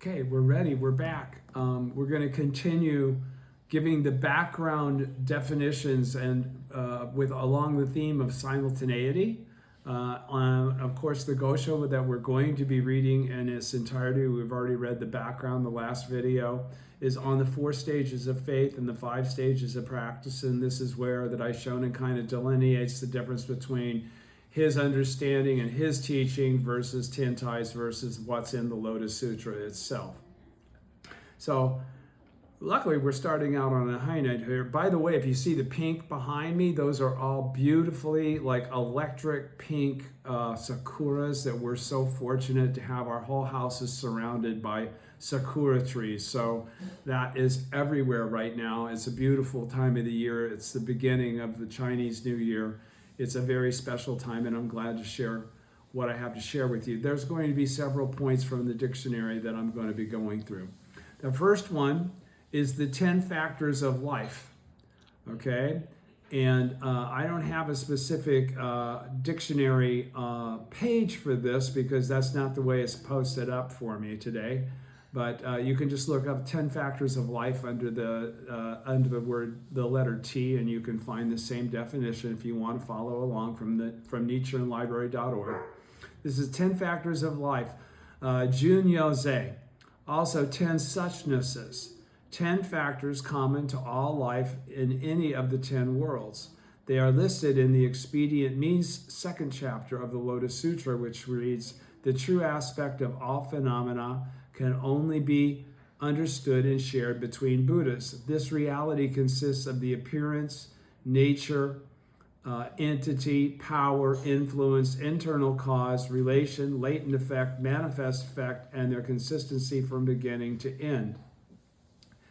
Okay, we're ready. We're back. We're going to continue giving the background definitions and with along the theme of simultaneity. Of course, the Gosha that we're going to be reading in its entirety, we've already read the background. The last video is on the 4 stages of faith and the 5 stages of practice, and this is where that I've shown and kind of delineates the difference between his understanding and his teaching versus Tintai's versus what's in the Lotus Sutra itself. So luckily we're starting out on a high note here. By the way, if you see the pink behind me, those are all beautifully like electric pink sakuras that we're so fortunate to have. Our whole house is surrounded by sakura trees. So that is everywhere right now. It's a beautiful time of the year. It's the beginning of the Chinese New Year. It's a very special time, and I'm glad to share what I have to share with you. There's going to be several points from the dictionary that I'm going to be going through. The first one is the 10 factors of life, okay? And I don't have a specific dictionary page for this because that's not the way it's posted up for me today. But you can just look up 10 factors of life under the word, the letter T, and you can find the same definition if you want to follow along from NichirenLibrary.org. This is 10 factors of life. Jun Yozei. Also 10 suchnesses. 10 factors common to all life in any of the 10 worlds. They are listed in the Expedient Means second chapter of the Lotus Sutra, which reads, "The true aspect of all phenomena can only be understood and shared between Buddhas. This reality consists of the appearance, nature, entity, power, influence, internal cause, relation, latent effect, manifest effect, and their consistency from beginning to end."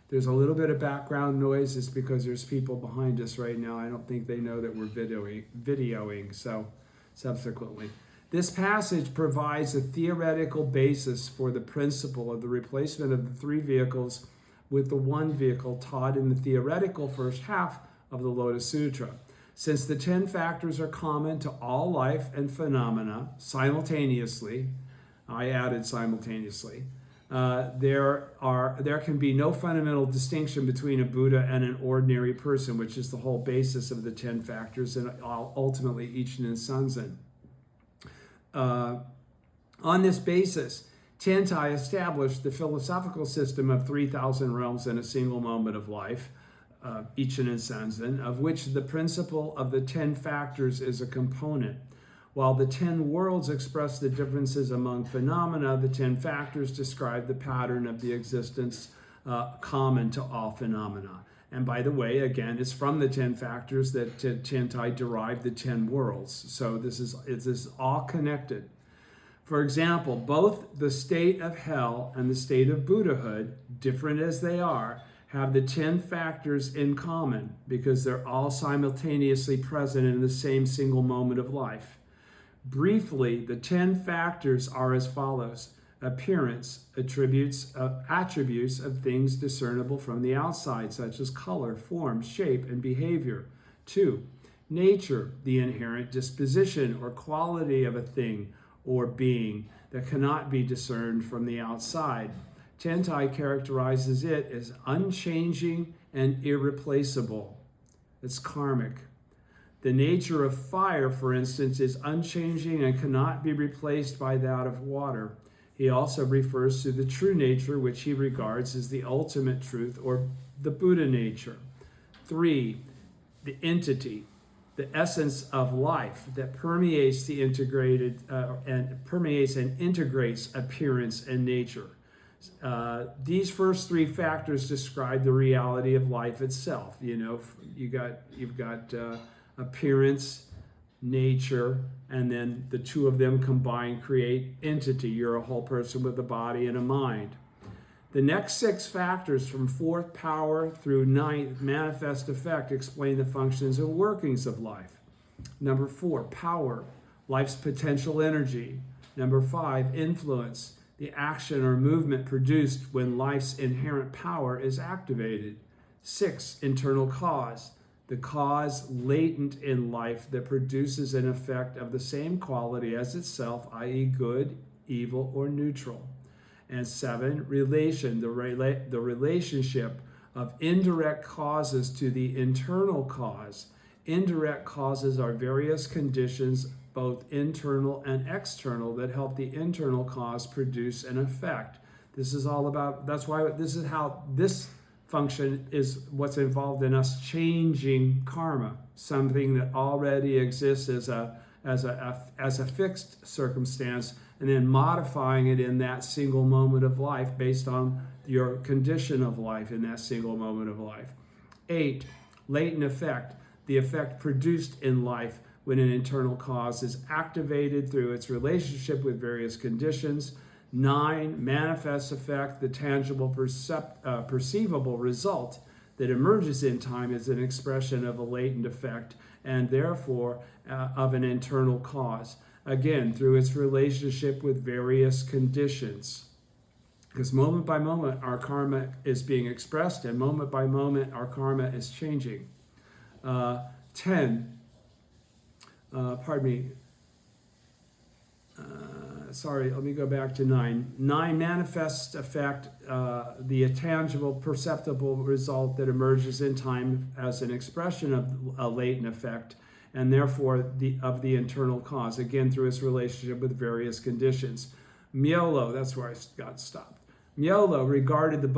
There's a little bit of background noise. It's because there's people behind us right now. I don't think they know that we're videoing, so subsequently. This passage provides a theoretical basis for the principle of the replacement of the 3 vehicles with the 1 vehicle taught in the theoretical first half of the Lotus Sutra. Since the 10 factors are common to all life and phenomena simultaneously, I added simultaneously, there can be no fundamental distinction between a Buddha and an ordinary person, which is the whole basis of the 10 factors and ultimately Ichinen Sanzen. On this basis, Tentai established the philosophical system of 3,000 realms in a single moment of life, Ichinen Sanzen, of which the principle of the 10 factors is a component. While the 10 worlds express the differences among phenomena, the 10 factors describe the pattern of the existence common to all phenomena. And by the way, again, it's from the 10 factors that Tentai derived the 10 worlds. So this is all connected. For example, both the state of hell and the state of Buddhahood, different as they are, have the 10 factors in common because they're all simultaneously present in the same single moment of life. Briefly, the 10 factors are as follows. Appearance, attributes of things discernible from the outside, such as color, form, shape, and behavior. 2, nature, the inherent disposition or quality of a thing or being that cannot be discerned from the outside. Tentai characterizes it as unchanging and irreplaceable. It's karmic. The nature of fire, for instance, is unchanging and cannot be replaced by that of water. He also refers to the true nature, which he regards as the ultimate truth, or the Buddha nature. 3, the entity, the essence of life that permeates the permeates and integrates appearance and nature. These first 3 factors describe the reality of life itself. You know, you've got appearance, nature, and then the 2 of them combined create entity. You're a whole person with a body and a mind. The next 6 factors from 4th power through 9th manifest effect explain the functions and workings of life. Number 4, power, life's potential energy. Number 5, influence, the action or movement produced when life's inherent power is activated. 6, internal cause, the cause latent in life that produces an effect of the same quality as itself, i.e. good, evil, or neutral. And 7, relation, the relationship of indirect causes to the internal cause. Indirect causes are various conditions, both internal and external, that help the internal cause produce an effect. This is all about, that's why this is how this function is what's involved in us changing karma, something that already exists as a fixed circumstance, and then modifying it in that single moment of life based on your condition of life in that single moment of life. 8, latent effect, the effect produced in life when an internal cause is activated through its relationship with various conditions. 9, manifest effect, the tangible perceivable result that emerges in time as an expression of a latent effect and therefore of an internal cause. Again, through its relationship with various conditions. Because moment by moment our karma is being expressed, and moment by moment our karma is changing. 10, let me go back to 9. 9, manifest effect, the tangible, perceptible result that emerges in time as an expression of a latent effect, and therefore of the internal cause, again through its relationship with various conditions. Myolo, that's where I got stopped. Myolo regarded the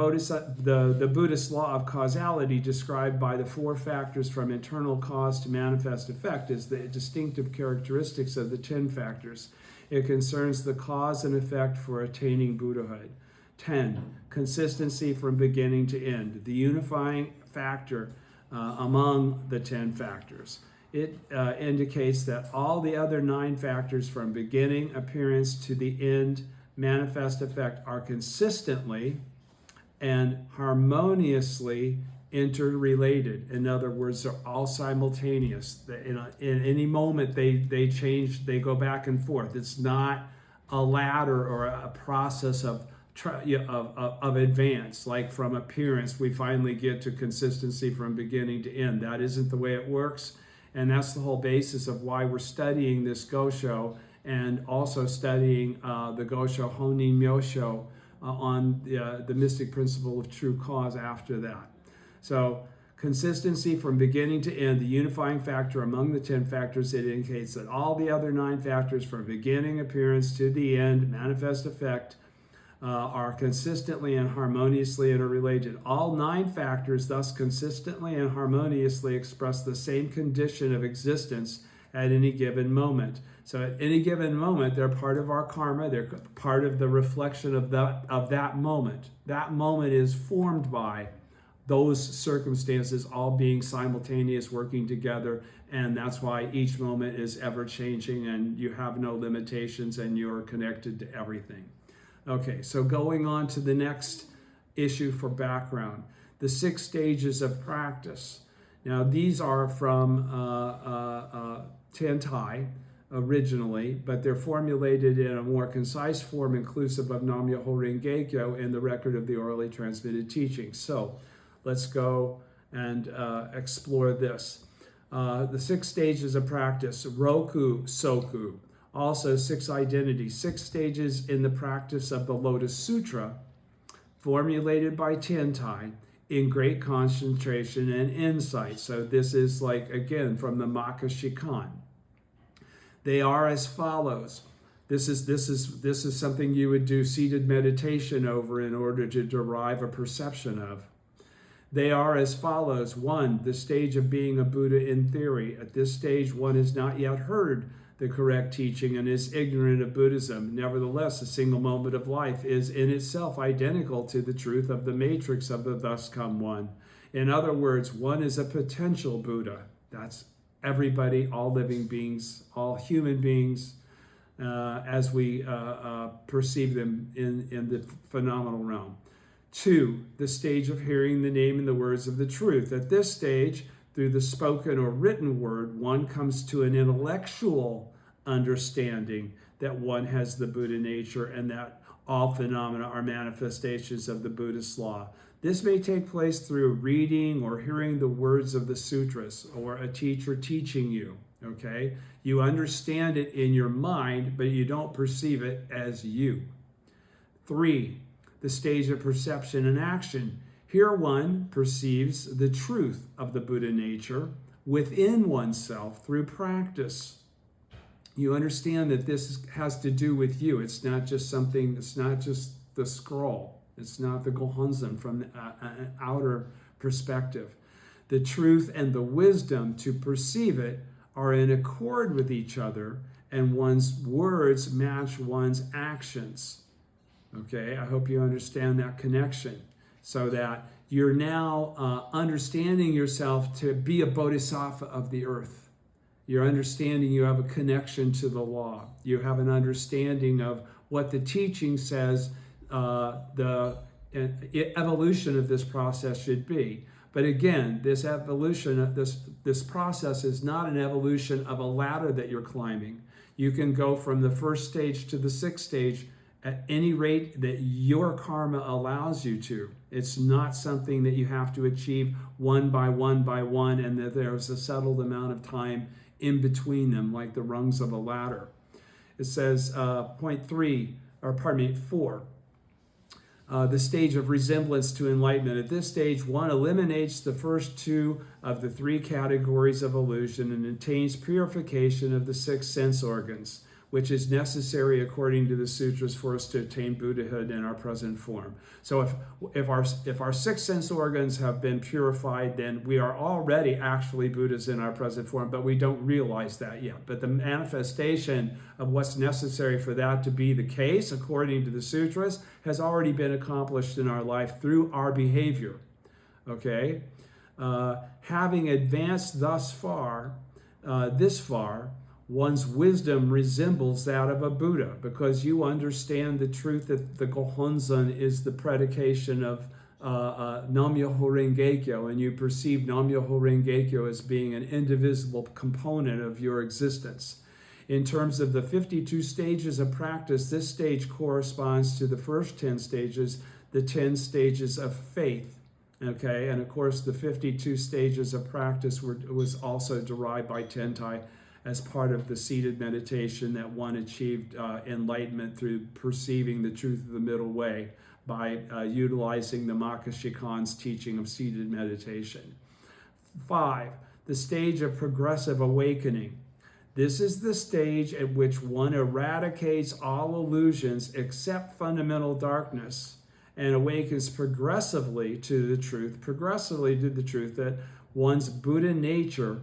Buddhist law of causality described by the 4 factors from internal cause to manifest effect as the distinctive characteristics of the 10 factors. It concerns the cause and effect for attaining Buddhahood. 10, consistency from beginning to end, the unifying factor among the 10 factors. It indicates that all the other 9 factors from beginning appearance to the end manifest effect are consistently and harmoniously interrelated. In other words, they're all simultaneous. In any moment they change, they go back and forth. It's not a ladder or a process of advance, like from appearance we finally get to consistency from beginning to end. That isn't the way it works, and that's the whole basis of why we're studying this Gosho and also studying the Gosho Honin Myosho on the mystic principle of true cause after that. So consistency from beginning to end, the unifying factor among the 10 factors, it indicates that all the other 9 factors from beginning appearance to the end manifest effect are consistently and harmoniously interrelated. All 9 factors thus consistently and harmoniously express the same condition of existence at any given moment. So at any given moment, they're part of our karma. They're part of the reflection of that moment. That moment is formed by those circumstances all being simultaneous, working together, and that's why each moment is ever changing and you have no limitations and you're connected to everything. Okay, so going on to the next issue for background, the 6 stages of practice. Now these are from Tentai originally, but they're formulated in a more concise form inclusive of Nam-myoho Renge-kyo in the record of the orally transmitted teachings. So let's go and explore this. The 6 stages of practice, Roku Soku, also 6 identities, 6 stages in the practice of the Lotus Sutra, formulated by Tentai in great concentration and insight. So this is like, again, from the Makashikan. They are as follows. This is something you would do seated meditation over in order to derive a perception of. They are as follows. 1, the stage of being a Buddha in theory. At this stage, one has not yet heard the correct teaching and is ignorant of Buddhism. Nevertheless, a single moment of life is in itself identical to the truth of the matrix of the thus come one. In other words, one is a potential Buddha. That's everybody, all living beings, all human beings, as we perceive them in the phenomenal realm. 2, the stage of hearing the name and the words of the truth. At this stage, through the spoken or written word, one comes to an intellectual understanding that one has the Buddha nature and that all phenomena are manifestations of the Buddhist law. This may take place through reading or hearing the words of the sutras or a teacher teaching you, okay? You understand it in your mind, but you don't perceive it as you. 3, the stage of perception and action. Here one perceives the truth of the Buddha nature within oneself through practice. You understand that this has to do with you. It's not just the scroll. It's not the Gohonzon from an outer perspective. The truth and the wisdom to perceive it are in accord with each other, and one's words match one's actions. Okay, I hope you understand that connection, so that you're now understanding yourself to be a bodhisattva of the earth. You're understanding you have a connection to the law. You have an understanding of what the teaching says the evolution of this process should be. But again, this evolution, this process is not an evolution of a ladder that you're climbing. You can go from the first stage to the sixth stage at any rate that your karma allows you to. It's not something that you have to achieve one by one by one, and that there's a settled amount of time in between them, like the rungs of a ladder. It says, point 4. The stage of resemblance to enlightenment. At this stage, one eliminates the first two of the three categories of illusion and attains purification of the 6 sense organs, which is necessary according to the sutras for us to attain Buddhahood in our present form. So if our 6 sense organs have been purified, then we are already actually Buddhas in our present form, but we don't realize that yet. But the manifestation of what's necessary for that to be the case, according to the sutras, has already been accomplished in our life through our behavior. Okay? Having advanced this far, one's wisdom resembles that of a Buddha, because you understand the truth that the Gohonzon is the predication of Nam-myoho Renge-kyo, and you perceive Nam-myoho Renge-kyo as being an indivisible component of your existence. In terms of the 52 stages of practice, this stage corresponds to the first 10 stages, the 10 stages of faith. Okay, and of course the 52 stages of practice was also derived by Tentai as part of the seated meditation that one achieved enlightenment through perceiving the truth of the middle way by utilizing the Makashikan's teaching of seated meditation. 5, the stage of progressive awakening. This is the stage at which one eradicates all illusions except fundamental darkness and awakens progressively to the truth that one's Buddha nature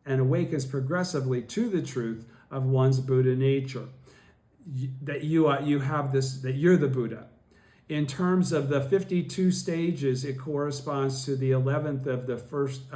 awakens progressively to the truth of one's Buddha nature. That you have this, that you're the Buddha. In terms of the 52 stages, it corresponds to the 11th of the first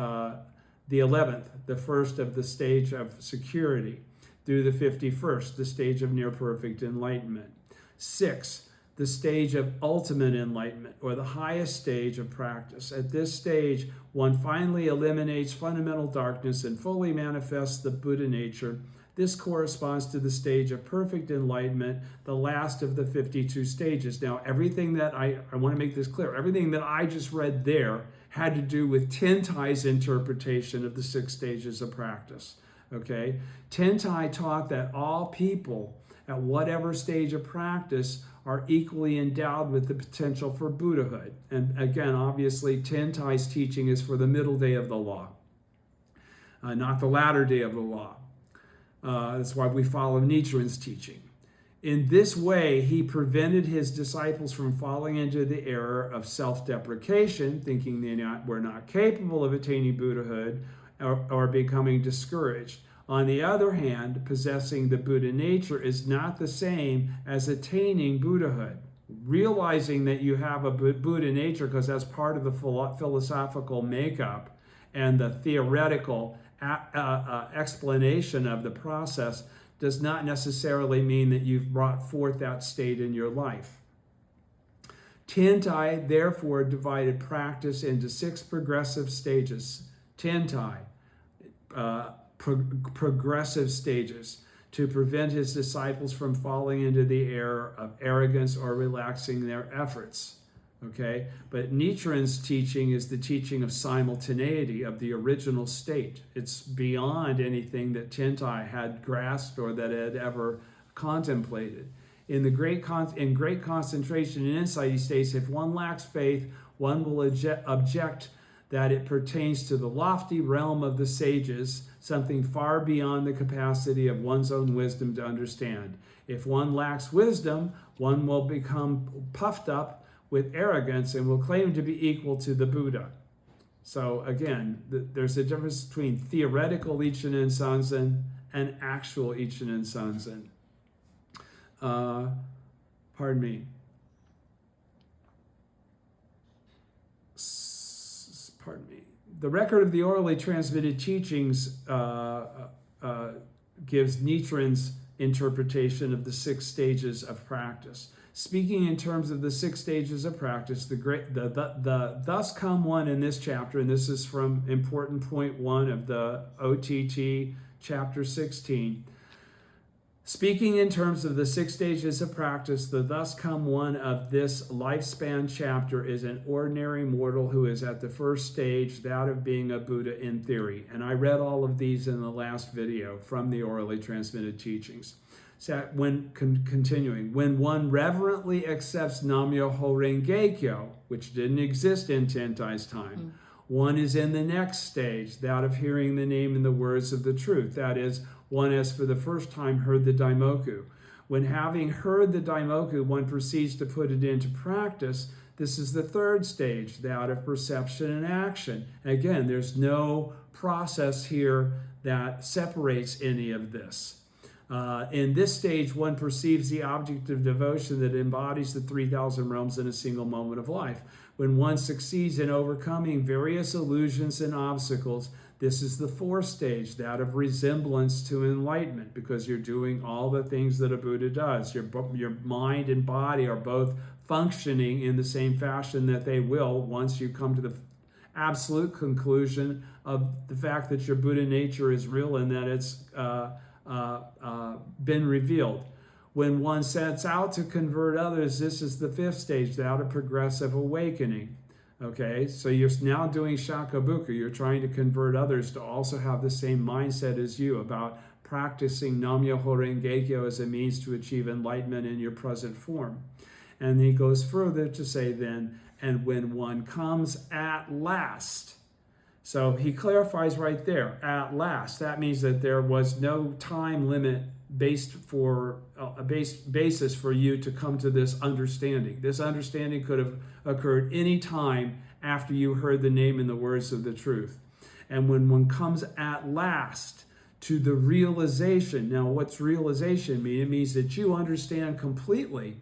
of the stage of security, through the 51st, the stage of near perfect enlightenment. 6, the stage of ultimate enlightenment, or the highest stage of practice. At this stage, one finally eliminates fundamental darkness and fully manifests the Buddha nature. This corresponds to the stage of perfect enlightenment, the last of the 52 stages. Now, everything that I want to make this clear, everything that I just read there had to do with Tentai's interpretation of the 6 stages of practice. Okay? Tentai taught that all people at whatever stage of practice are equally endowed with the potential for Buddhahood. And again, obviously, Tentai's teaching is for the middle day of the law, not the latter day of the law. That's why we follow Nichiren's teaching. In this way, he prevented his disciples from falling into the error of self-deprecation, thinking they were not capable of attaining Buddhahood or becoming discouraged. On the other hand, possessing the Buddha nature is not the same as attaining Buddhahood. Realizing that you have a Buddha nature, because that's part of the philosophical makeup and the theoretical explanation of the process, does not necessarily mean that you've brought forth that state in your life. Tentai therefore divided practice into 6 progressive stages. Tentai, progressive stages, to prevent his disciples from falling into the error of arrogance or relaxing their efforts. Okay, but Nichiren's teaching is the teaching of simultaneity, of the original state. It's beyond anything that Tentai had grasped or that had ever contemplated. In great concentration and insight, he states, if one lacks faith, one will object that it pertains to the lofty realm of the sages, something far beyond the capacity of one's own wisdom to understand. If one lacks wisdom, one will become puffed up with arrogance and will claim to be equal to the Buddha. So again, there's a difference between theoretical Ichinen Sanzen and actual Ichinen Sanzen. Pardon me. The record of the orally transmitted teachings gives Nichiren's interpretation of the 6 stages of practice. Speaking in terms of the 6 stages of practice, the thus come one in this chapter, and this is from important point 1 of the OTT chapter 16. Speaking in terms of the 6 stages of practice, the thus come one of this lifespan chapter is an ordinary mortal who is at the first stage, that of being a Buddha in theory. And I read all of these in the last video from the orally transmitted teachings. So continuing, when one reverently accepts Nam-myoho Renge Kyo, which didn't exist in Tentai's time, one is in the next stage, that of hearing the name and the words of the truth. That is, one has for the first time heard the Daimoku. When having heard the Daimoku, one proceeds to put it into practice. This is the 3rd stage, that of perception and action. Again, there's no process here that separates any of this. In this stage, one perceives the object of devotion that embodies the 3,000 realms in a single moment of life. When one succeeds in overcoming various illusions and obstacles, this is the 4th stage, that of resemblance to enlightenment, because you're doing all the things that a Buddha does. Your mind and body are both functioning in the same fashion that they will once you come to the absolute conclusion of the fact that your Buddha nature is real and that it's been revealed. When one sets out to convert others, this is the 5th stage, that of progressive awakening. Okay, so you're now doing shakabuku. You're trying to convert others to also have the same mindset as you about practicing Nam-myoho Renge Kyo as a means to achieve enlightenment in your present form. And he goes further to say then, and when one comes at last. So he clarifies right there, at last. That means that there was no time limit basis for you to come to this understanding. This understanding could have occurred any time after you heard the name and the words of the truth. And when one comes at last to the realization, now what's realization mean? It means that you understand completely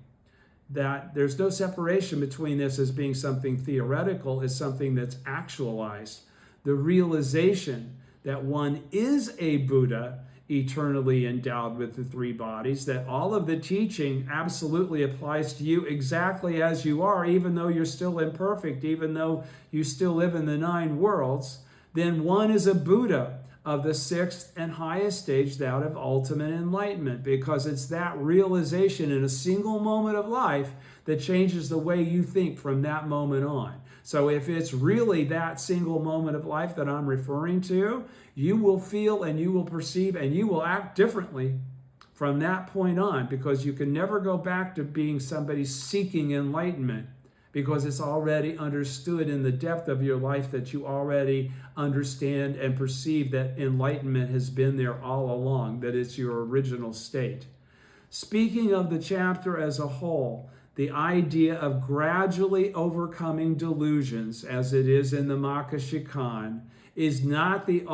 that there's no separation between this as being something theoretical as something that's actualized. The realization that one is a Buddha eternally endowed with the 3 bodies, that all of the teaching absolutely applies to you exactly as you are, even though you're still imperfect, even though you still live in the 9 worlds, then one is a Buddha of the 6th and highest stage, that of ultimate enlightenment, because it's that realization in a single moment of life that changes the way you think from that moment on. So if it's really that single moment of life that I'm referring to, you will feel and you will perceive and you will act differently from that point on, because you can never go back to being somebody seeking enlightenment, because it's already understood in the depth of your life that you already understand and perceive that enlightenment has been there all along, that it's your original state. Speaking of the chapter as a whole, the idea of gradually overcoming delusions, as it is in the Makashikan, is not the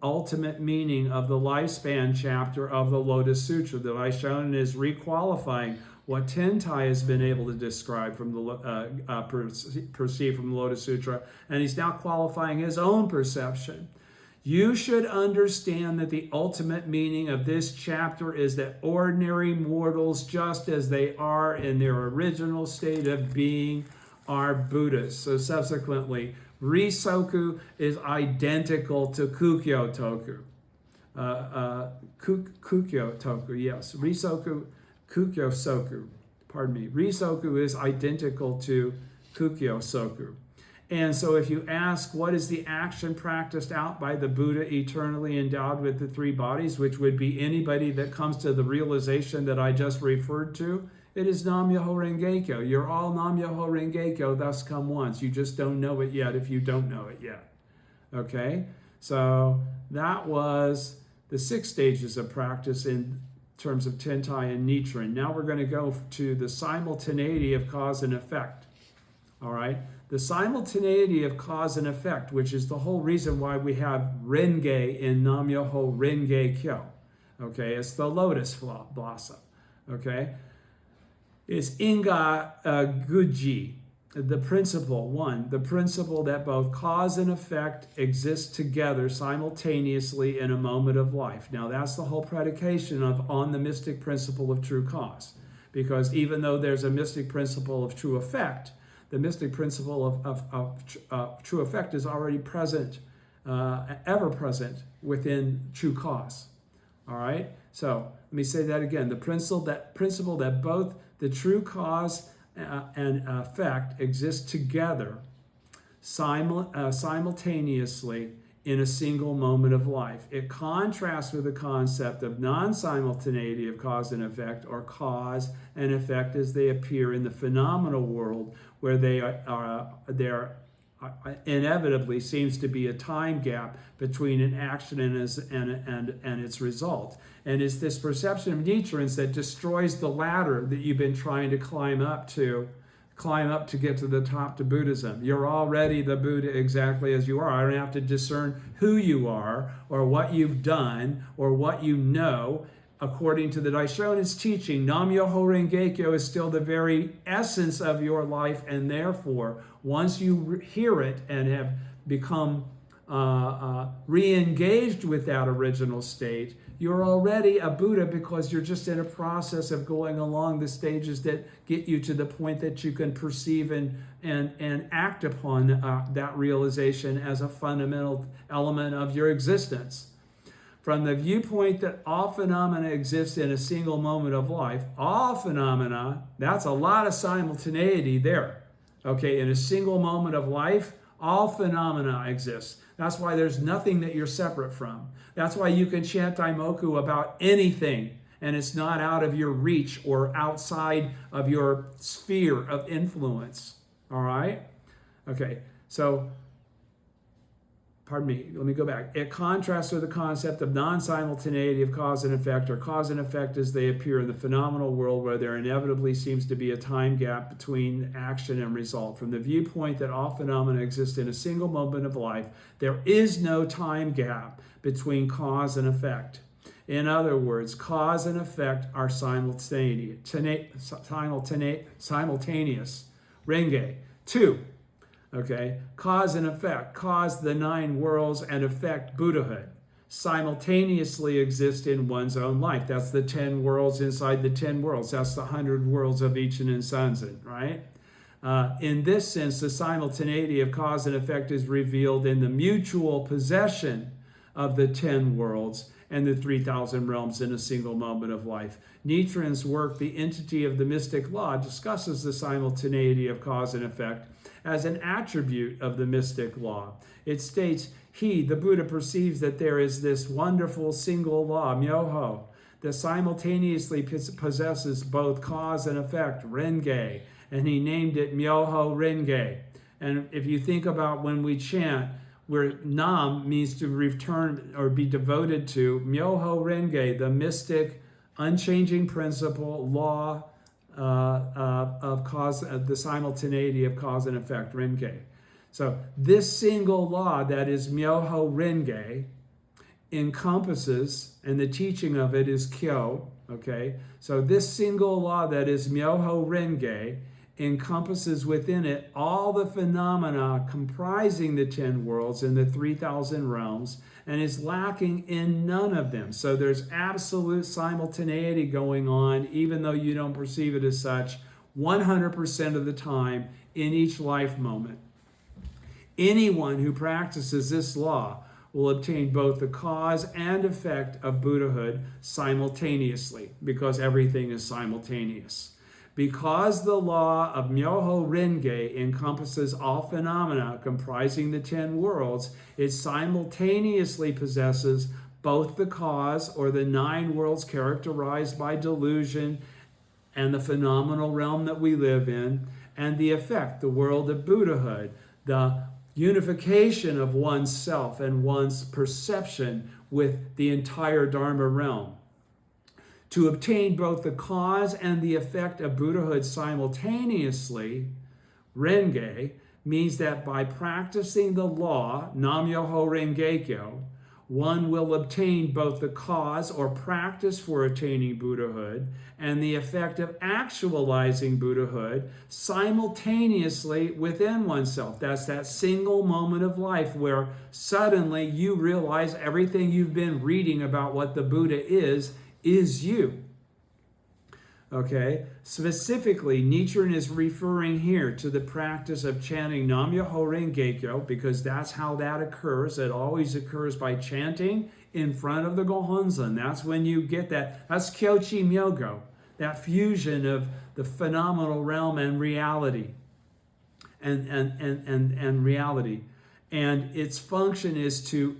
ultimate meaning of the lifespan chapter of the Lotus Sutra that I shown is requalifying what Tentai has been able to describe from the perceive from the Lotus Sutra, and he's now qualifying his own perception. You should understand that the ultimate meaning of this chapter is that ordinary mortals, just as they are in their original state of being, are Buddhas. So subsequently, Risoku is identical to Kukyo Toku. Kukyo Toku, yes. Risoku, Kukyo Soku. Pardon me. Risoku is identical to Kukyo Soku. And so if you ask, what is the action practiced out by the Buddha eternally endowed with the three bodies, which would be anybody that comes to the realization that I just referred to, it is Nam Myoho Renge Kyo. You're all Nam Myoho Renge Kyo, thus come once. You just don't know it yet if you don't know it yet. Okay? So that was the 6 stages of practice in terms of Tentai and Nichiren. Now we're going to go to the simultaneity of cause and effect. All right? The simultaneity of cause and effect, which is the whole reason why we have Renge in Nam Myoho Renge Kyo. Okay? It's the lotus blossom. Okay? It's Inga Guji, the principle that both cause and effect exist together simultaneously in a moment of life. Now that's the whole predication on the mystic principle of true cause. Because even though there's a mystic principle of true effect, the mystic principle of true effect is already present, ever present within true cause. All right? So let me say that again. The principle that both the true cause and effect exist together simultaneously in a single moment of life. It contrasts with the concept of non-simultaneity of cause and effect, or cause and effect as they appear in the phenomenal world, where there inevitably seems to be a time gap between an action and its result. And it's this perception of Nichiren's that destroys the ladder that you've been trying to climb up to get to the top to Buddhism. You're already the Buddha exactly as you are. I don't have to discern who you are or what you've done or what you know. According to the Daishonin's teaching, Nam Myoho Renge Kyo is still the very essence of your life, and therefore, once you hear it and have become re-engaged with that original state, you're already a Buddha, because you're just in a process of going along the stages that get you to the point that you can perceive and act upon that realization as a fundamental element of your existence. From the viewpoint that all phenomena exist in a single moment of life, all phenomena, that's a lot of simultaneity there. Okay, in a single moment of life, all phenomena exist. That's why there's nothing that you're separate from. That's why you can chant Daimoku about anything, and it's not out of your reach or outside of your sphere of influence. All right? Okay, so pardon me, let me go back. It contrasts with the concept of non-simultaneity of cause and effect, or cause and effect as they appear in the phenomenal world, where there inevitably seems to be a time gap between action and result. From the viewpoint that all phenomena exist in a single moment of life, there is no time gap between cause and effect. In other words, cause and effect are simultaneous. Renge. 2. Okay, cause and effect. Cause the 9 worlds and effect Buddhahood. Simultaneously exist in one's own life. That's the 10 worlds inside the 10 worlds. That's the 100 worlds of Ichinen and Sanzen, right? In this sense, the simultaneity of cause and effect is revealed in the mutual possession of the 10 worlds and the 3,000 realms in a single moment of life. Nichiren's work, The Entity of the Mystic Law, discusses the simultaneity of cause and effect as an attribute of the mystic law. It states, he, the Buddha, perceives that there is this wonderful single law, Myoho, that simultaneously possesses both cause and effect, Renge, and he named it Myoho Renge. And if you think about when we chant, where Nam means to return or be devoted to, Myoho Renge, the mystic, unchanging principle, law, of cause, the simultaneity of cause and effect, Renge. So this single law that is Myoho Renge encompasses, and the teaching of it is Kyo, okay? So this single law that is Myoho Renge encompasses within it all the phenomena comprising the 10 worlds and the 3,000 realms, and is lacking in none of them. So there's absolute simultaneity going on, even though you don't perceive it as such, 100% of the time in each life moment. Anyone who practices this law will obtain both the cause and effect of Buddhahood simultaneously, because everything is simultaneous. Because the law of Myoho Renge encompasses all phenomena comprising the 10 worlds, it simultaneously possesses both the cause, or the 9 worlds characterized by delusion and the phenomenal realm that we live in, and the effect, the world of Buddhahood, the unification of one's self and one's perception with the entire Dharma realm. To obtain both the cause and the effect of Buddhahood simultaneously, Renge, means that by practicing the law, Nam-myoho Renge-kyo, one will obtain both the cause or practice for attaining Buddhahood and the effect of actualizing Buddhahood simultaneously within oneself. That's that single moment of life where suddenly you realize everything you've been reading about what the Buddha is you. Okay, specifically, Nichiren is referring here to the practice of chanting Nam-myoho Renge-kyo, because that's how that occurs. It always occurs by chanting in front of the Gohonzon. That's when you get that. That's Kyochi Myogo, that fusion of the phenomenal realm and reality. And reality. And its function is to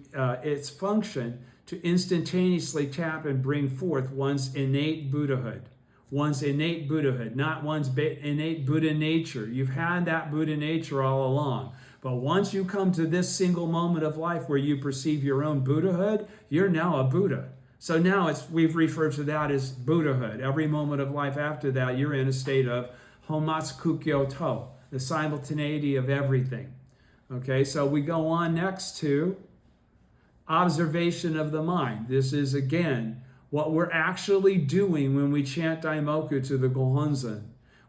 instantaneously tap and bring forth one's innate Buddhahood. One's innate Buddhahood, not one's innate Buddha nature. You've had that Buddha nature all along. But once you come to this single moment of life where you perceive your own Buddhahood, you're now a Buddha. So now we've referred to that as Buddhahood. Every moment of life after that, you're in a state of Homatsukyo To, the simultaneity of everything. Okay, so we go on next to observation of the mind. This is, again, what we're actually doing when we chant Daimoku to the Gohonzon.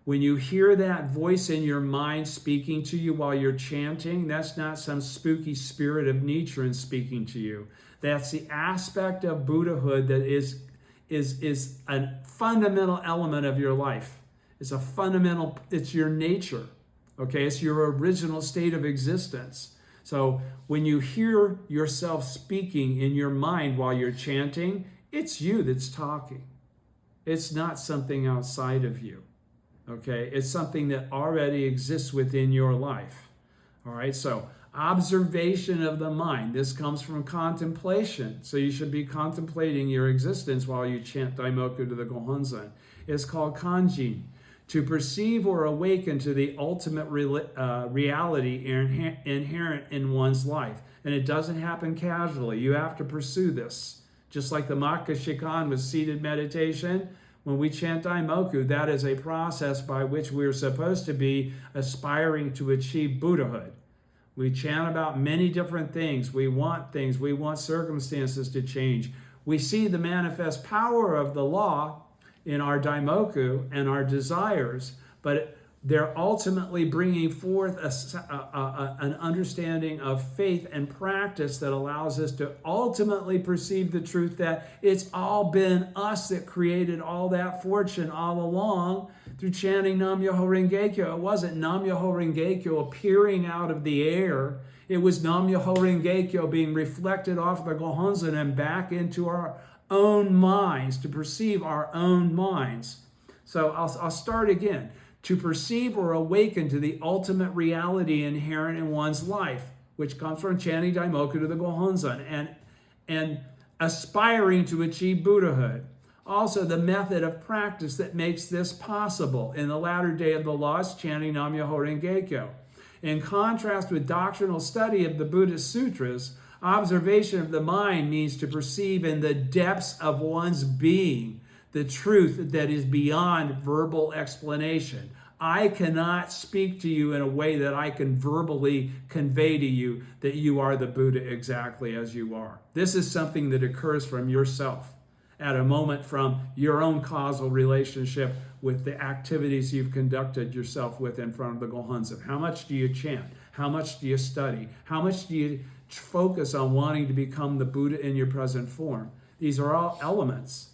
When you hear that voice in your mind speaking to you while you're chanting, that's not some spooky spirit of Nichiren speaking to you. That's the aspect of Buddhahood that is a fundamental element of your life. It's your nature. Okay, it's your original state of existence. So when you hear yourself speaking in your mind while you're chanting, it's you that's talking. It's not something outside of you. Okay, it's something that already exists within your life. All right, so observation of the mind. This comes from contemplation. So you should be contemplating your existence while you chant Daimoku to the Gohonzon. It's called kanjin. To perceive or awaken to the ultimate reality inherent in one's life. And it doesn't happen casually. You have to pursue this. Just like the Makka Shikan with seated meditation, when we chant Daimoku, that is a process by which we're supposed to be aspiring to achieve Buddhahood. We chant about many different things. We want circumstances to change. We see the manifest power of the law in our Daimoku and our desires, but they're ultimately bringing forth an understanding of faith and practice that allows us to ultimately perceive the truth that it's all been us that created all that fortune all along through chanting Nam-myoho Renge-kyo. It wasn't Nam-myoho Renge-kyo appearing out of the air. It was Nam-myoho Renge-kyo being reflected off the Gohonzon and back into our own minds, to perceive our own minds. So I'll start again. To perceive or awaken to the ultimate reality inherent in one's life, which comes from chanting Daimoku to the Gohonzon and aspiring to achieve Buddhahood. Also, the method of practice that makes this possible in the latter day of the law is chanting Nam-myoho Renge-kyo. In contrast with doctrinal study of the Buddhist sutras, observation of the mind means to perceive in the depths of one's being the truth that is beyond verbal explanation. I cannot speak to you in a way that I can verbally convey to you that you are the Buddha exactly as you are. This is something that occurs from yourself at a moment from your own causal relationship with the activities you've conducted yourself with in front of the Gohonzon. How much do you chant? How much do you study? How much do you focus on wanting to become the Buddha in your present form? These are all elements.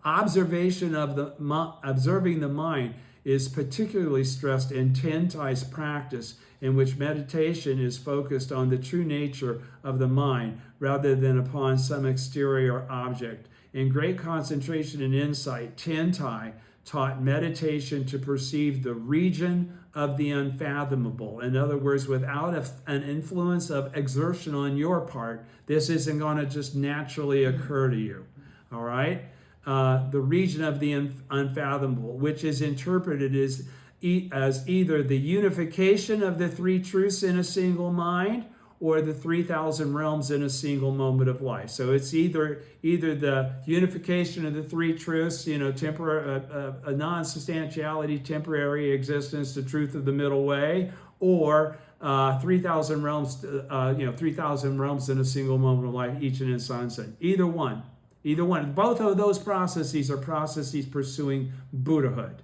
Observing the mind is particularly stressed in Tentai's practice, in which meditation is focused on the true nature of the mind rather than upon some exterior object. In great concentration and insight, Tentai taught meditation to perceive the region of the unfathomable. In other words, without an influence of exertion on your part, this isn't going to just naturally occur to you. All right? The region of the unfathomable, which is interpreted as either the unification of the three truths in a single mind or the 3,000 realms in a single moment of life. So it's either the unification of the three truths, temporary, a non-substantiality, temporary existence, the truth of the middle way, or 3,000 realms, 3,000 realms in a single moment of life, each in its sunset. Either one. Both of those processes are processes pursuing Buddhahood.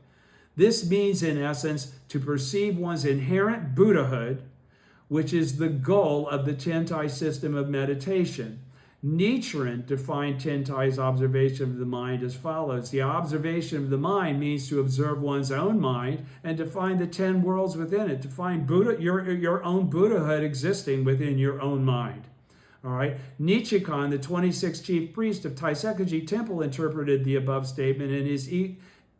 This means, in essence, to perceive one's inherent Buddhahood, which is the goal of the Tentai system of meditation. Nichiren defined Tentai's observation of the mind as follows. The observation of the mind means to observe one's own mind and to find the 10 worlds within it, to find Buddha, your own Buddhahood existing within your own mind. All right. Nichiren, the 26th chief priest of Taisekaji Temple, interpreted the above statement in his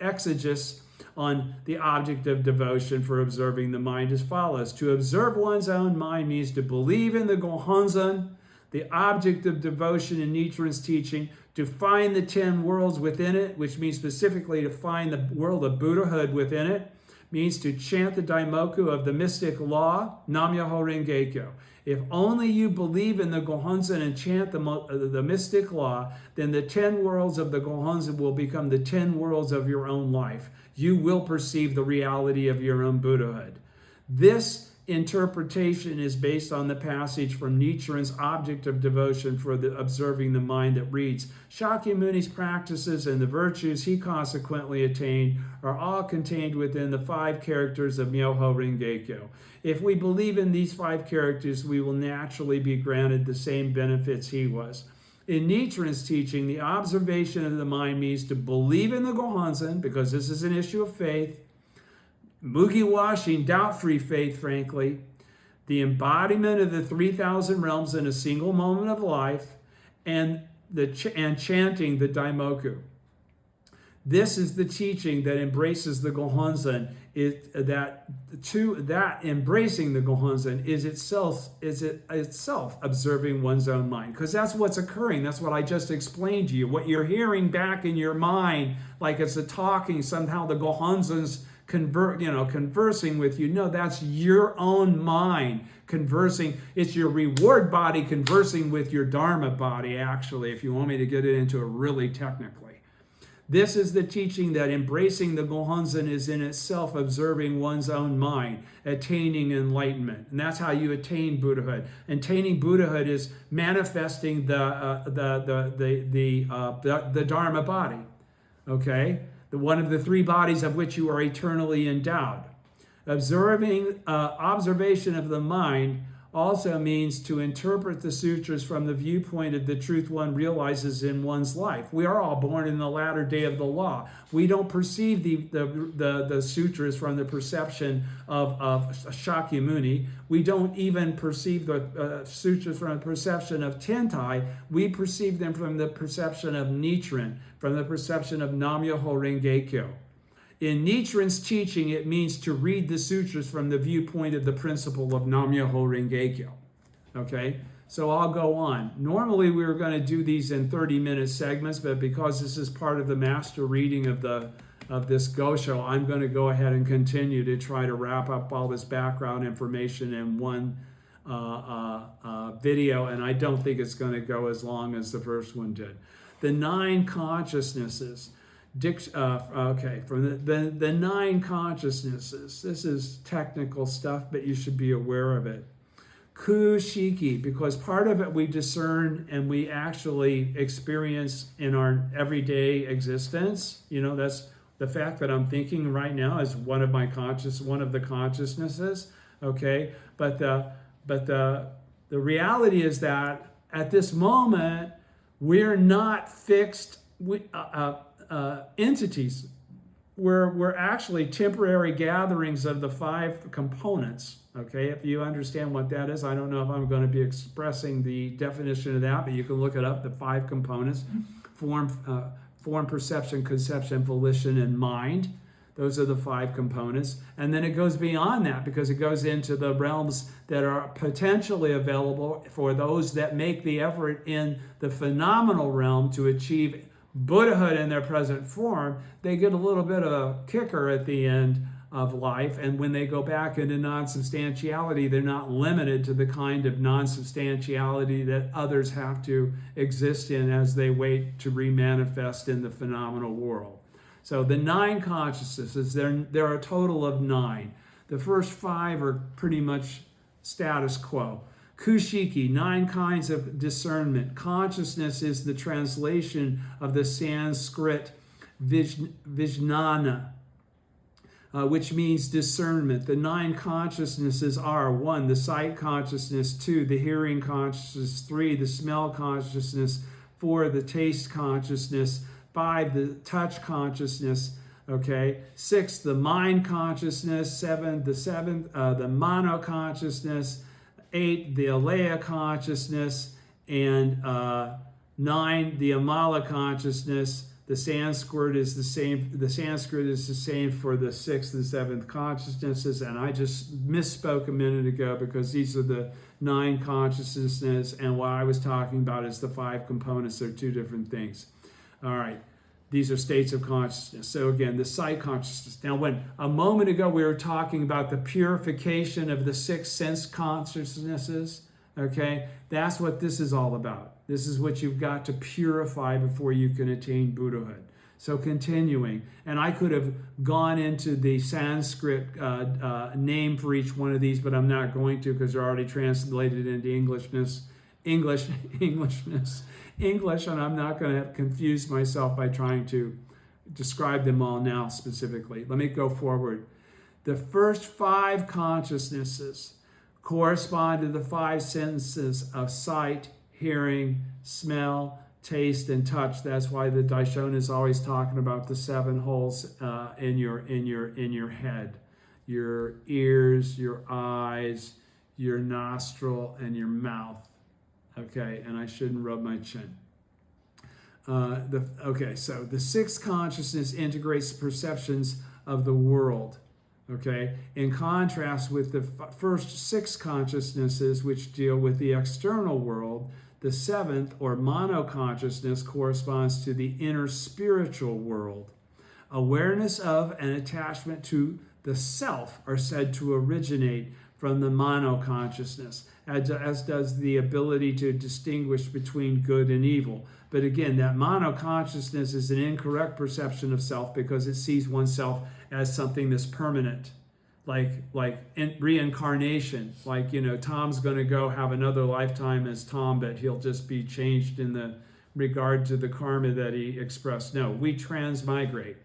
exegesis on the object of devotion for observing the mind as follows. To observe one's own mind means to believe in the Gohonzon, the object of devotion in Nichiren's teaching, to find the 10 worlds within it, which means specifically to find the world of Buddhahood within it, means to chant the Daimoku of the mystic law, Nam-myoho Renge-kyo. If only you believe in the Gohonzon and chant the mystic law, then the 10 worlds of the Gohonzon will become the 10 worlds of your own life. You will perceive the reality of your own Buddhahood. This interpretation is based on the passage from Nichiren's object of devotion for observing the mind that reads, Shakyamuni's practices and the virtues he consequently attained are all contained within the 5 characters of Myoho Renge-kyo. If we believe in these 5 characters, we will naturally be granted the same benefits he was. In Nichiren's teaching, the observation of the mind means to believe in the Gohonzon, because this is an issue of faith, mugi-washing, doubt-free faith, frankly, the embodiment of the 3,000 realms in a single moment of life, and chanting the Daimoku. This is the teaching that embraces the Gohonzon. That embracing the Gohonzon is itself observing one's own mind, because that's what's occurring. That's what I just explained to you. What you're hearing back in your mind, like it's a talking, somehow the Gohonzon's conversing with you. No, that's your own mind conversing. It's your reward body conversing with your Dharma body, actually, if you want me to get it into it really technically. This is the teaching that embracing the Gohonzon is in itself observing one's own mind, attaining enlightenment. And that's how you attain Buddhahood. Attaining Buddhahood is manifesting the Dharma body, okay? One of the 3 bodies of which you are eternally endowed. Observation of the mind also means to interpret the sutras from the viewpoint of the truth one realizes in one's life. We are all born in the latter day of the law. We don't perceive the sutras from the perception of Shakyamuni. We don't even perceive the sutras from the perception of Tentai. We perceive them from the perception of Nichiren, from the perception of Nam-myoho Renge-kyo. In Nichiren's teaching, it means to read the sutras from the viewpoint of the principle of Nam-myoho Renge-kyo. Okay, so I'll go on. Normally, we were going to do these in 30-minute segments, but because this is part of the master reading of this Gosho, I'm going to go ahead and continue to try to wrap up all this background information in one video, and I don't think it's going to go as long as the first one did. The 9 consciousnesses. From the 9 consciousnesses. This is technical stuff, but you should be aware of it. Kushiki, because part of it we discern and we actually experience in our everyday existence. That's the fact that I'm thinking right now is one of the consciousnesses. Okay, but the reality is that at this moment we're not fixed. Entities. We're actually temporary gatherings of the 5 components. Okay, if you understand what that is, I don't know if I'm going to be expressing the definition of that, but you can look it up. The 5 components form form, perception, conception, volition, and mind. Those are the 5 components. And then it goes beyond that because it goes into the realms that are potentially available for those that make the effort in the phenomenal realm to achieve Buddhahood in their present form. They get a little bit of a kicker at the end of life. And when they go back into non-substantiality, they're not limited to the kind of non-substantiality that others have to exist in as they wait to remanifest in the phenomenal world. So the 9 consciousnesses, there are a total of 9. The first 5 are pretty much status quo. Kushiki, 9 kinds of discernment. Consciousness is the translation of the Sanskrit Vijnana, which means discernment. The 9 consciousnesses are 1, the sight consciousness, 2, the hearing consciousness, 3, the smell consciousness, 4, the taste consciousness, 5, the touch consciousness, okay? 6, the mind consciousness, 7, the mano consciousness, 8, the alaya consciousness, and 9, the amala consciousness. The Sanskrit is the same. The Sanskrit is the same for the 6th and 7th consciousnesses, and I just misspoke a minute ago because these are the 9 consciousnesses, and what I was talking about is the 5 components. They're 2 different things. All right, these are states of consciousness. So again, the sight consciousness. Now, when a moment ago we were talking about the purification of the 6 sense consciousnesses, okay, that's what this is all about. This is what you've got to purify before you can attain Buddhahood. So continuing, and I could have gone into the Sanskrit name for each one of these, but I'm not going to because they're already translated into English, and I'm not going to confuse myself by trying to describe them all now specifically. Let me go forward. The first 5 consciousnesses correspond to the 5 senses of sight, hearing, smell, taste, and touch. That's why the Daishonin is always talking about the 7 holes in your head: your ears, your eyes, your nostril, and your mouth. Okay, and I shouldn't rub my chin. So the 6th consciousness integrates perceptions of the world. Okay, in contrast with the first 6 consciousnesses, which deal with the external world, the 7th, or mono-consciousness, corresponds to the inner spiritual world. Awareness of and attachment to the self are said to originate from the mono-consciousness, as does the ability to distinguish between good and evil. But again, that mono-consciousness is an incorrect perception of self because it sees oneself as something that's permanent, like reincarnation. Like, Tom's going to go have another lifetime as Tom, but he'll just be changed in the regard to the karma that he expressed. No, we transmigrate.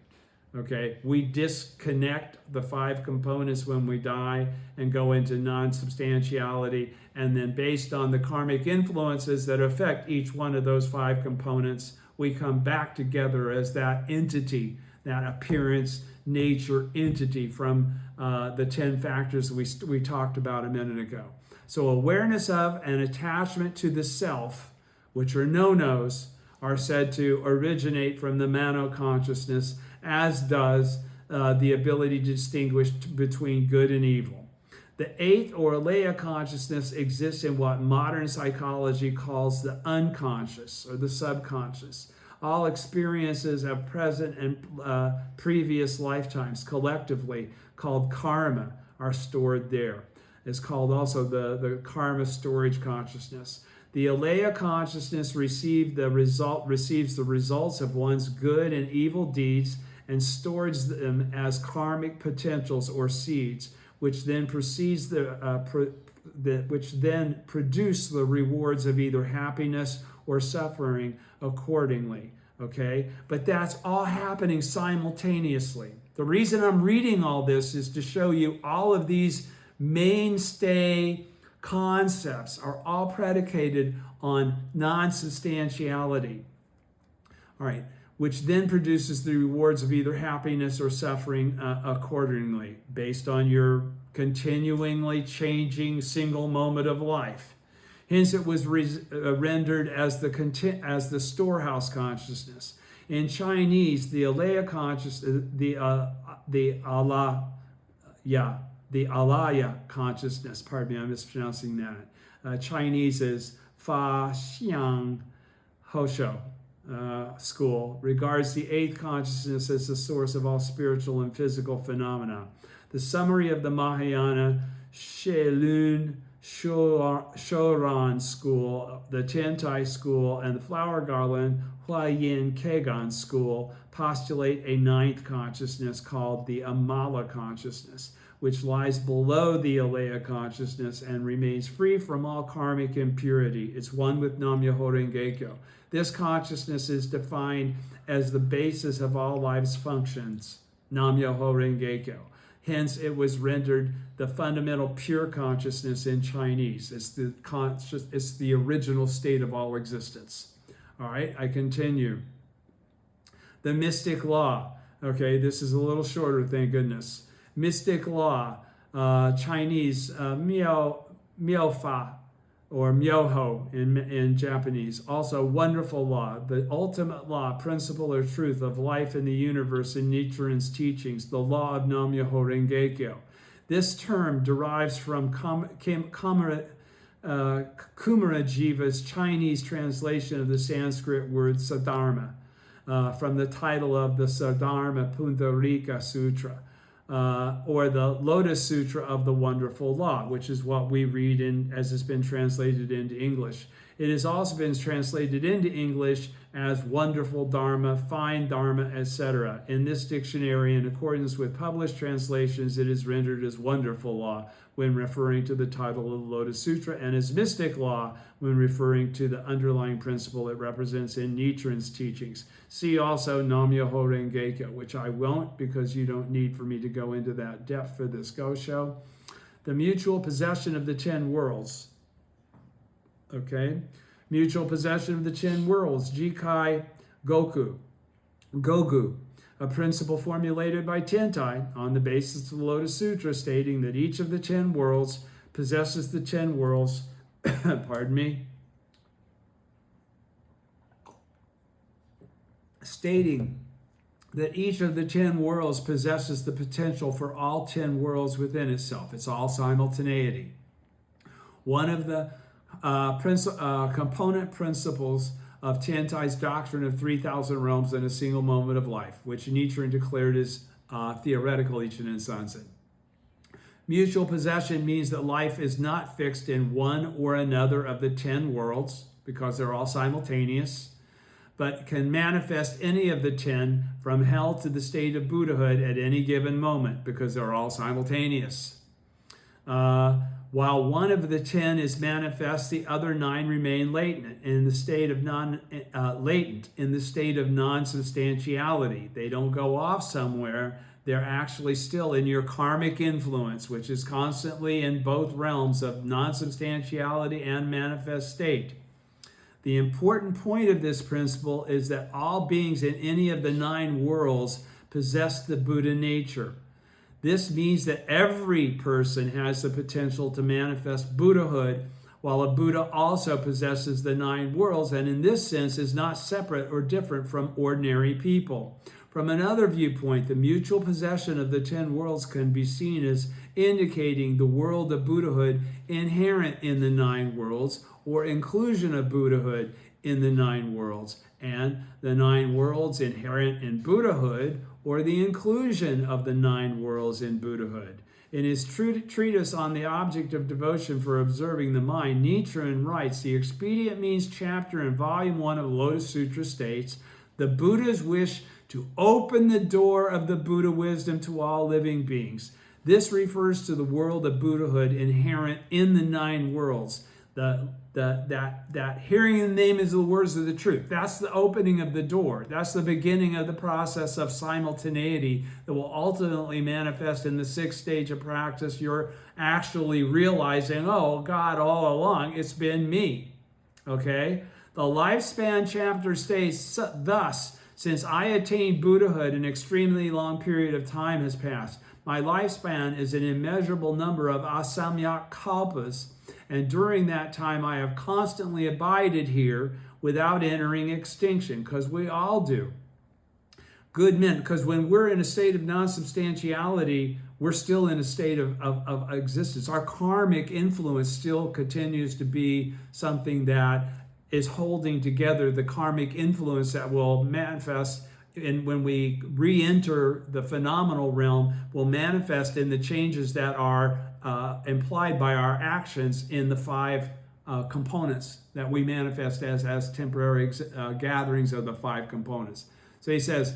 Okay, we disconnect the 5 components when we die and go into non-substantiality, and then based on the karmic influences that affect each one of those 5 components, we come back together as that entity, that appearance, nature entity from the 10 factors we talked about a minute ago. So awareness of and attachment to the self, which are no-nos, are said to originate from the mano-consciousness, as does the ability to distinguish between good and evil. The 8th, or alaya consciousness, exists in what modern psychology calls the unconscious or the subconscious. All experiences of present and previous lifetimes, collectively called karma, are stored there. It's called also the karma storage consciousness. The alaya consciousness receives the results of one's good and evil deeds and stores them as karmic potentials or seeds, which then produce the rewards of either happiness or suffering accordingly. Okay, but that's all happening simultaneously. The reason I'm reading all this is to show you all of these mainstay concepts are all predicated on non-substantiality. All right, which then produces the rewards of either happiness or suffering accordingly, based on your continually changing single moment of life. Hence, it was rendered as the storehouse consciousness. In Chinese, the Alaya consciousness, the Alaya consciousness, pardon me, I'm mispronouncing that. Chinese is Fa Xiang Hosho school, regards the eighth consciousness as the source of all spiritual and physical phenomena. The summary of the Mahayana Shelun Shoran school, the Tiantai school, and the flower garland Huayin Kegon school postulate a ninth consciousness called the Amala consciousness, which lies below the Alaya consciousness and remains free from all karmic impurity. It's one with Nam-myoho Renge Kyo. This consciousness is defined as the basis of all life's functions, Nam-myoho Renge Kyo. Hence, it was rendered the fundamental pure consciousness in Chinese. It's the original state of all existence. All right, I continue. The mystic law. Okay, this is a little shorter, thank goodness. Mystic law, Chinese, miao-fa, or myoho in Japanese. Also, wonderful law, the ultimate law, principle or truth of life in the universe in Nichiren's teachings, the law of Nam-myoho Renge Kyo. This term derives from Kumarajiva's Chinese translation of the Sanskrit word Sadharma, from the title of the Sadharma Pundarika Sutra, or the Lotus Sutra of the Wonderful Law, which is what we read in as it's been translated into English. It has also been translated into English as wonderful Dharma, fine Dharma, etc. In this dictionary, in accordance with published translations, it is rendered as wonderful law when referring to the title of the Lotus Sutra, and as mystic law when referring to the underlying principle it represents in Nichiren's teachings. See also Nam-myoho Renge Kyo, which I won't because you don't need for me to go into that depth for this go show. The mutual possession of the 10 worlds. Okay, mutual possession of the 10 worlds, Jikai Gogu, a principle formulated by Tiantai on the basis of the Lotus Sutra, stating that each of the 10 worlds possesses the 10 worlds, pardon me, stating that each of the 10 worlds possesses the potential for all 10 worlds within itself. It's all simultaneity. One of the component principles of Tiantai's doctrine of 3,000 realms in a single moment of life, which Nichiren declared as theoretical Ichinen Sanzen. Mutual possession means that life is not fixed in one or another of the 10 worlds, because they're all simultaneous, but can manifest any of the 10 from hell to the state of Buddhahood at any given moment, because they're all simultaneous. While one of the 10 is manifest, the other 9 remain latent in the state of non-substantiality. They don't go off somewhere. They're actually still in your karmic influence, which is constantly in both realms of non-substantiality and manifest state. The important point of this principle is that all beings in any of the 9 worlds possess the Buddha nature. This means that every person has the potential to manifest Buddhahood, while a Buddha also possesses the 9 worlds, and in this sense is not separate or different from ordinary people. From another viewpoint, the mutual possession of the 10 worlds can be seen as indicating the world of Buddhahood inherent in the 9 worlds, or inclusion of Buddhahood in the 9 worlds, and the 9 worlds inherent in Buddhahood, or the inclusion of the 9 worlds in Buddhahood. In his treatise on the object of devotion for observing the mind, Nichiren writes, the Expedient Means chapter in Volume 1 of the Lotus Sutra states, the Buddha's wish to open the door of the Buddha wisdom to all living beings. This refers to the world of Buddhahood inherent in the 9 worlds. That hearing the name is the words of the truth. That's the opening of the door. That's the beginning of the process of simultaneity that will ultimately manifest in the 6th stage of practice. You're actually realizing, oh, God, all along, it's been me. Okay? The lifespan chapter states, thus, since I attained Buddhahood, an extremely long period of time has passed. My lifespan is an immeasurable number of asamyak kalpas, and during that time I have constantly abided here without entering extinction, because we all do. Good men, because when we're in a state of non-substantiality, we're still in a state of existence. Our karmic influence still continues to be something that is holding together the karmic influence that will manifest when we re-enter the phenomenal realm, will manifest in the changes that are implied by our actions in the five components that we manifest as temporary gatherings of the five components. So he says,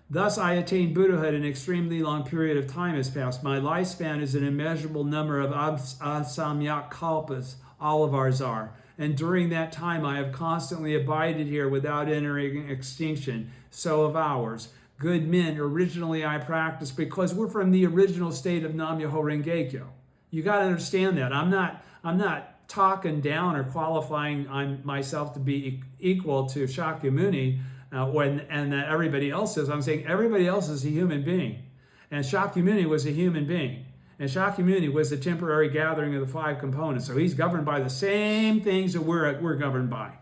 thus I attained Buddhahood. An extremely long period of time has passed. My lifespan is an immeasurable number of asamyak kalpas, all of ours are. And during that time I have constantly abided here without entering extinction. So have ours. Good men, originally I practiced, because we're from the original state of Nam-myoho Renge-kyo. You got to understand that. I'm not talking down or qualifying myself to be equal to Shakyamuni and that everybody else is. I'm saying everybody else is a human being. And Shakyamuni was a human being. And Shakyamuni was a temporary gathering of the five components. So he's governed by the same things that we're governed by.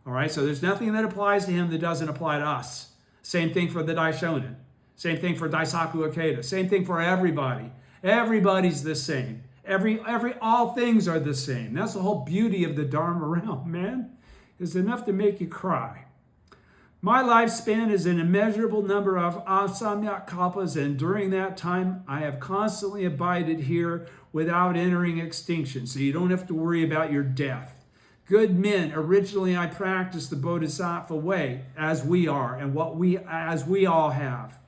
All right, so there's nothing that applies to him that doesn't apply to us. Same thing for the Daishonin. Same thing for Daisaku Ikeda. Same thing for everybody. Everybody's the same. All things are the same. That's the whole beauty of the Dharma realm, man. It's enough to make you cry. My lifespan is an immeasurable number of asamyak kalpas, and during that time I have constantly abided here without entering extinction, so you don't have to worry about your death. Good men, originally I practiced the Bodhisattva way, as we are, and as we all have.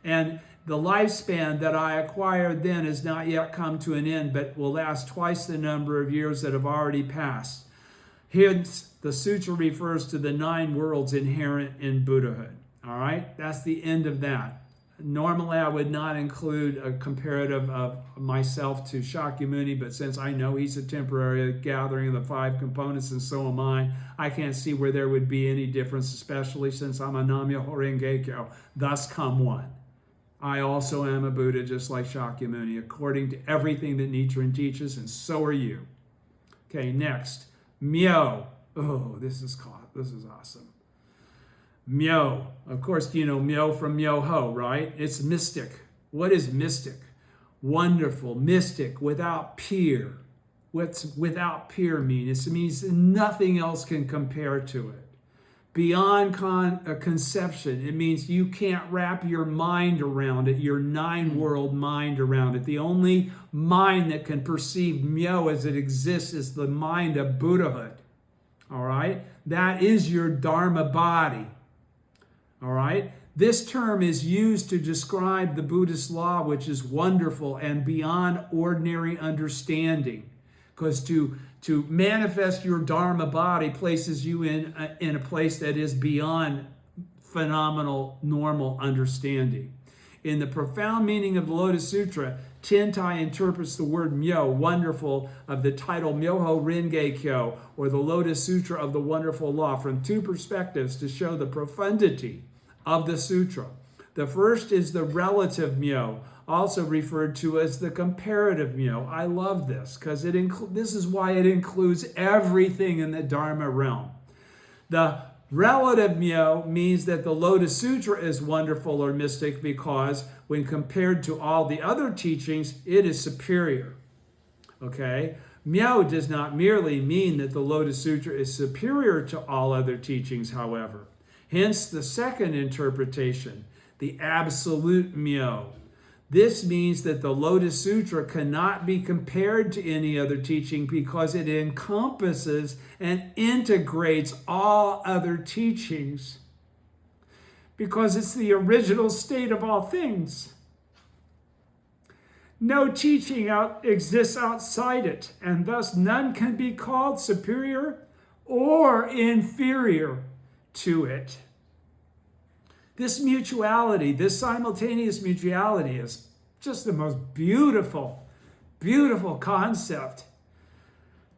And the lifespan that I acquired then has not yet come to an end, but will last twice the number of years that have already passed. Hence, the sutra refers to the 9 worlds inherent in Buddhahood. All right, that's the end of that. Normally, I would not include a comparative of myself to Shakyamuni, but since I know he's a temporary gathering of the 5 components, and so am I can't see where there would be any difference, especially since I'm a Nam-myoho Renge-kyo, thus come one. I also am a Buddha, just like Shakyamuni, according to everything that Nichiren teaches, and so are you. Okay, next, Myo. Oh, this is awesome. Myo. Of course, you know Myo from Myoho, right? It's mystic. What is mystic? Wonderful, mystic, without peer. What's without peer mean? It means nothing else can compare to it. Beyond conception, it means you can't wrap your mind around it, your 9-world mind around it. The only mind that can perceive Myo as it exists is the mind of Buddhahood. All right? That is your Dharma body. All right? This term is used to describe the Buddhist law, which is wonderful and beyond ordinary understanding. Because to manifest your Dharma body places you in a place that is beyond phenomenal, normal understanding. In the profound meaning of the Lotus Sutra, Tentai interprets the word Myo, wonderful, of the title Myoho Renge-kyo, or the Lotus Sutra of the Wonderful Law, from 2 perspectives to show the profundity of the sutra. The first is the relative Myo, also referred to as the comparative Myo. I love this because this is why it includes everything in the Dharma realm. The relative Myo means that the Lotus Sutra is wonderful or mystic because when compared to all the other teachings, it is superior. Okay? Myo does not merely mean that the Lotus Sutra is superior to all other teachings, however. Hence the second interpretation, the absolute Myo. This means that the Lotus Sutra cannot be compared to any other teaching because it encompasses and integrates all other teachings. Because it's the original state of all things. No teaching exists outside it, and thus none can be called superior or inferior to it. This mutuality, this simultaneous mutuality is just the most beautiful, beautiful concept.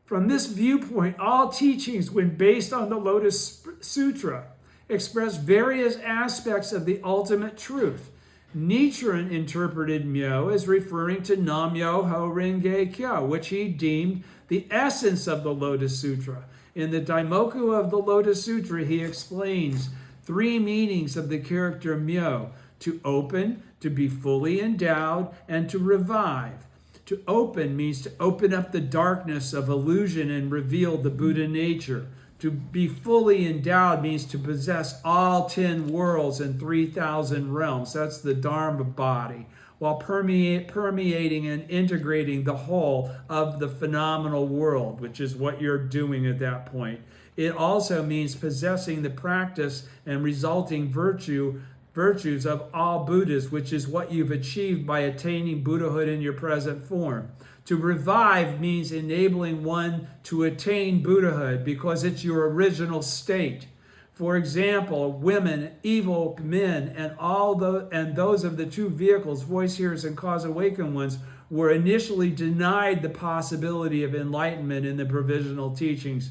From this viewpoint, all teachings, when based on the Lotus Sutra, express various aspects of the ultimate truth. Nichiren interpreted Myo as referring to Nam-myoho Renge-kyo, which he deemed the essence of the Lotus Sutra. In the Daimoku of the Lotus Sutra, he explains 3 meanings of the character Myo. To open, to be fully endowed, and to revive. To open means to open up the darkness of illusion and reveal the Buddha nature. To be fully endowed means to possess all 10 worlds and 3,000 realms. That's the Dharma body, while permeating and integrating the whole of the phenomenal world, which is what you're doing at that point. It also means possessing the practice and resulting virtues of all Buddhas, which is what you've achieved by attaining Buddhahood in your present form. To revive means enabling one to attain Buddhahood because it's your original state. For example, women, evil men, and those of the two vehicles, voice hearers and cause awakened ones, were initially denied the possibility of enlightenment in the provisional teachings,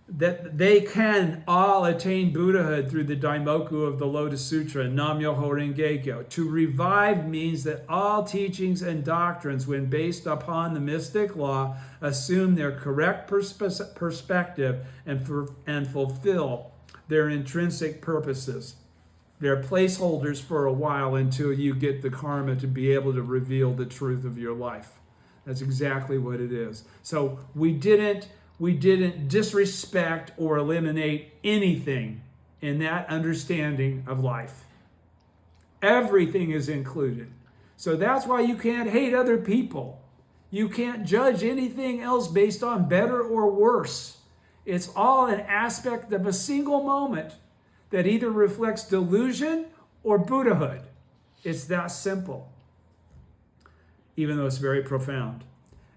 that they can all attain Buddhahood through the Daimoku of the Lotus Sutra, Nam-myoho Renge-kyo. To revive means that all teachings and doctrines, when based upon the mystic law, assume their correct perspective and fulfill their intrinsic purposes. They're placeholders for a while until you get the karma to be able to reveal the truth of your life. That's exactly what it is. So we didn't disrespect or eliminate anything in that understanding of life. Everything is included. So that's why you can't hate other people. You can't judge anything else based on better or worse. It's all an aspect of a single moment that either reflects delusion or Buddhahood. It's that simple, even though it's very profound.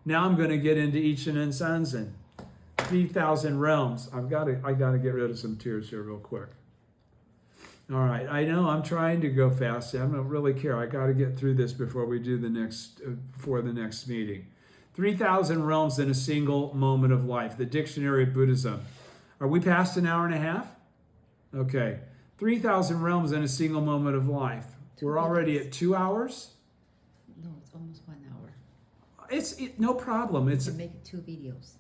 Now I'm going to get into Ichinen Sanzen. 3,000 realms. I got to get rid of some tears here real quick. All right, I know I'm trying to go fast. I don't really care. I got to get through this before we do the next meeting. 3,000 realms in a single moment of life. The Dictionary of Buddhism. Are we past an hour and a half? Okay. 3,000 realms in a single moment of life. We're already at 2 hours? No, it's almost 1 hour. It's no problem. You can make it 2 videos.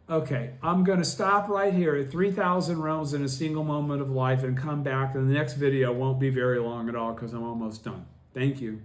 Okay, I'm going to stop right here at 3,000 realms in a single moment of life and come back, and the next video won't be very long at all because I'm almost done. Thank you.